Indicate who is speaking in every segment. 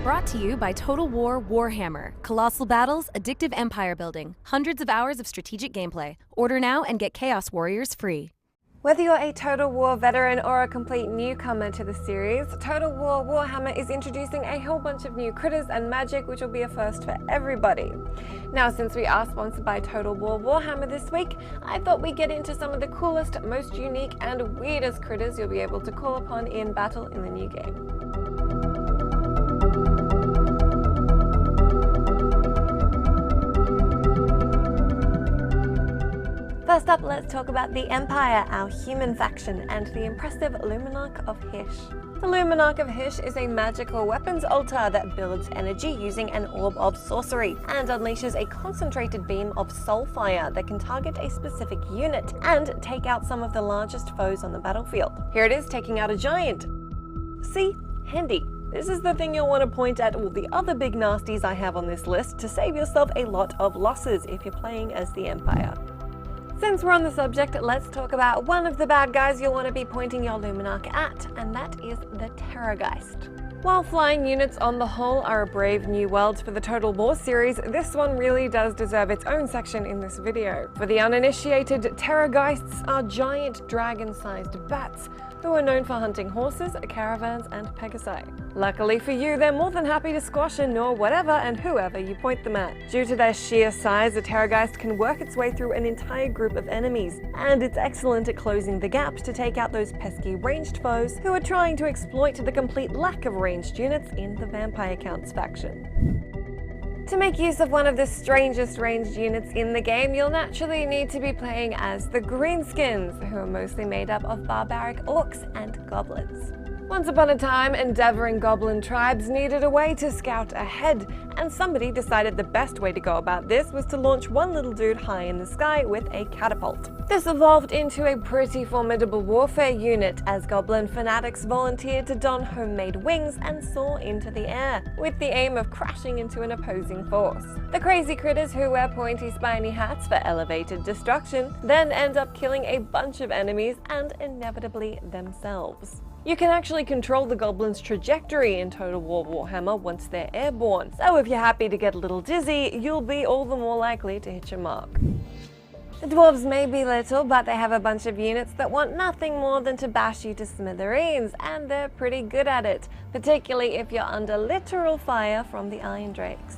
Speaker 1: Brought to you by Total War Warhammer. Colossal battles, addictive empire building, hundreds of hours of strategic gameplay. Order now and get Chaos Warriors free.
Speaker 2: Whether you're a Total War veteran or a complete newcomer to the series, Total War Warhammer is introducing a whole bunch of new critters and magic, which will be a first for everybody. Now, since we are sponsored by Total War Warhammer this week, I thought we'd get into some of the coolest, most unique, and weirdest critters you'll be able to call upon in battle in the new game. First up, let's talk about the Empire, our human faction, and the impressive Luminarch of Hysh. The Luminarch of Hysh is a magical weapons altar that builds energy using an orb of sorcery and unleashes a concentrated beam of soul fire that can target a specific unit and take out some of the largest foes on the battlefield. Here it is taking out a giant. See? Handy. This is the thing you'll want to point at all the other big nasties I have on this list to save yourself a lot of losses if you're playing as the Empire. Since we're on the subject, let's talk about one of the bad guys you'll want to be pointing your Luminarch at, and that is the Terrorgeist. While flying units on the whole are a brave new world for the Total War series, this one really does deserve its own section in this video. For the uninitiated, Terrorgeists are giant dragon-sized bats who are known for hunting horses, caravans, and pegasi. Luckily for you, they're more than happy to squash and gnaw whatever and whoever you point them at. Due to their sheer size, a Terrorgeist can work its way through an entire group of enemies, and it's excellent at closing the gap to take out those pesky ranged foes who are trying to exploit the complete lack of ranged units in the Vampire Counts faction. To make use of one of the strangest ranged units in the game, you'll naturally need to be playing as the Greenskins, who are mostly made up of barbaric orcs and goblins. Once upon a time, endeavoring goblin tribes needed a way to scout ahead, and somebody decided the best way to go about this was to launch one little dude high in the sky with a catapult. This evolved into a pretty formidable warfare unit as goblin fanatics volunteered to don homemade wings and soar into the air, with the aim of crashing into an opposing force. The crazy critters who wear pointy spiny hats for elevated destruction then end up killing a bunch of enemies and inevitably themselves. You can actually control the goblins' trajectory in Total War Warhammer once they're airborne, so if you're happy to get a little dizzy, you'll be all the more likely to hit your mark. The dwarves may be little, but they have a bunch of units that want nothing more than to bash you to smithereens, and they're pretty good at it, particularly if you're under literal fire from the Iron Drakes.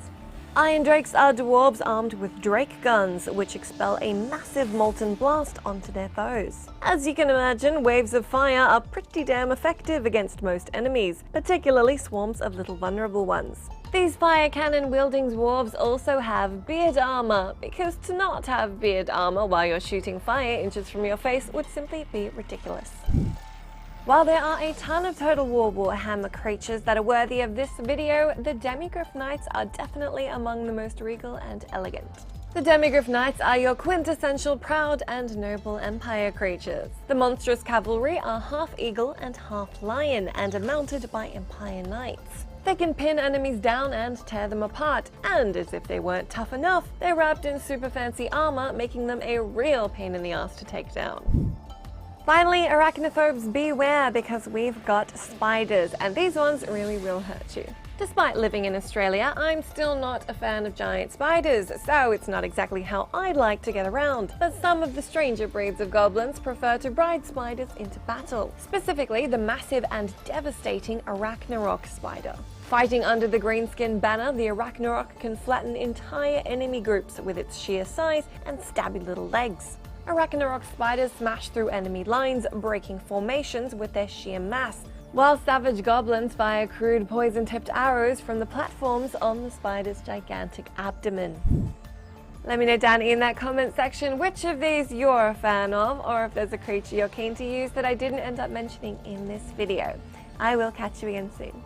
Speaker 2: Iron Drakes are dwarves armed with Drake guns, which expel a massive molten blast onto their foes. As you can imagine, waves of fire are pretty damn effective against most enemies, particularly swarms of little vulnerable ones. These fire cannon wielding dwarves also have beard armor, because to not have beard armor while you're shooting fire inches from your face would simply be ridiculous. While there are a ton of Total War Warhammer creatures that are worthy of this video, the Demigryph Knights are definitely among the most regal and elegant. The Demigryph Knights are your quintessential proud and noble Empire creatures. The monstrous cavalry are half eagle and half lion and are mounted by Empire Knights. They can pin enemies down and tear them apart, and as if they weren't tough enough, they're wrapped in super fancy armor, making them a real pain in the ass to take down. Finally, arachnophobes beware, because we've got spiders, and these ones really will hurt you. Despite living in Australia, I'm still not a fan of giant spiders, so it's not exactly how I'd like to get around. But some of the stranger breeds of goblins prefer to ride spiders into battle, specifically the massive and devastating Arachnarok spider. Fighting under the greenskin banner, the Arachnarok can flatten entire enemy groups with its sheer size and stabby little legs. Arachnarok spiders smash through enemy lines, breaking formations with their sheer mass, while savage goblins fire crude poison-tipped arrows from the platforms on the spider's gigantic abdomen. Let me know down in that comment section which of these you're a fan of, or if there's a creature you're keen to use that I didn't end up mentioning in this video. I will catch you again soon.